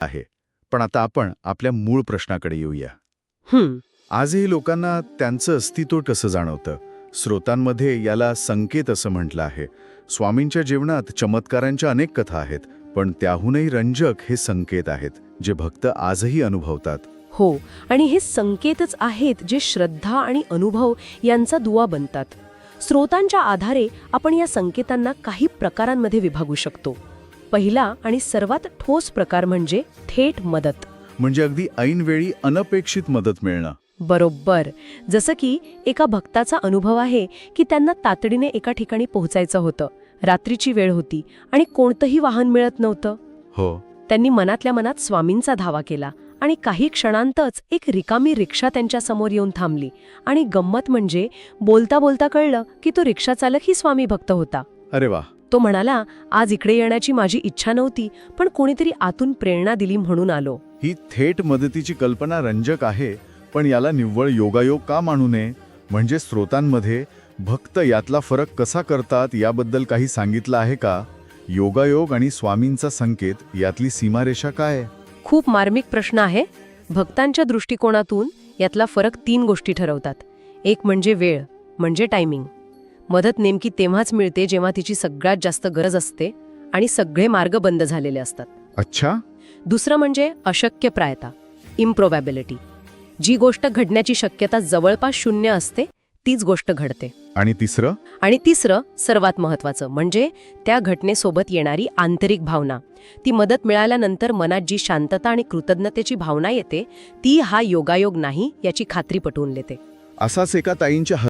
आहे. पण आता आपण आपल्या मूळ प्रश्नाकडे येऊया. हं, आजही लोकांना त्यांचं अस्तित्व कसं जाणवतं? स्रोतांमध्ये याला संकेत असं म्हटलं आहे. स्वामींच्या जीवनात चमत्कारांच्या अनेक कथा आहेत, पण त्याहूनही रंजक हे संकेत आहेत, जे भक्त आजही अनुभवतात. हो. आणि हे संकेतच आहेत जे श्रद्धा आणि अनुभव यांचा दुवा बनतात. स्रोतांच्या आधारे आपण या संकेतांना काही प्रकारांमध्ये विभागू शकतो. पहिला आणि सर्वात ठोस प्रकार म्हणजे थेट मदत. म्हणजे अगदी ऐनवेळी अनपेक्षित मदत मिळणं. बरोबर. जसं की एका भक्ताचा अनुभव आहे की त्यांना तातडीने एका ठिकाणी पोहोचायचं होतं. रात्रीची वेळ होती आणि कोणतंही वाहन मिळत नव्हतं. हो. त्यांनी मनातल्या मनात स्वामींचा धावा केला आणि काही क्षणांतच एक रिकामी रिक्षा त्यांच्या समोर येऊन थांबली. आणि गंमत म्हणजे बोलता बोलता कळलं की तो रिक्षाचालकही स्वामी भक्त होता. अरे वा. तो म्हणाला, आज इकडे येण्याची माझी इच्छा नव्हती, पण कोणीतरी आतून प्रेरणा दिली म्हणून आलो. ही थेट मदतीची कल्पना रंजक आहे, पण याला निव्वळ योगायोग का मानू नये? म्हणजे स्रोतांमध्ये भक्त यातला फरक कसा करतात याबद्दल काही सांगितलं आहे का? योगायोग आणि स्वामींचा संकेत यातली सीमारेषा काय आहे? खूप मार्मिक प्रश्न आहे. भक्तांच्या दृष्टिकोनातून यातला फरक 3 गोष्टी ठरवतात. एक म्हणजे वेळ, म्हणजे टायमिंग. मदत नेमकी तेव्हाच मिळते जेव्हा तिची सगळ्यात जास्त गरज असते आणि सगळे मार्ग बंद झालेले असतात. अच्छा. दुसरं म्हणजे अशक्यप्रायता, इम्प्रोबॅबिलिटी. जी गोष्ट घडण्याची शक्यता जवळपास 0 असते, तीच गोष्ट घडते. आणि तिसरं? आणि तिसरं, सर्वात महत्त्वाचं, म्हणजे त्या घटनेसोबत येणारी आंतरिक भावना. ती मदत मिळाल्यानंतर मनात जी शांतता आणि कृतज्ञतेची भावना येते, ती हा योगायोग नाही याची खात्री पटवून देते. असाच एका ताईंच्या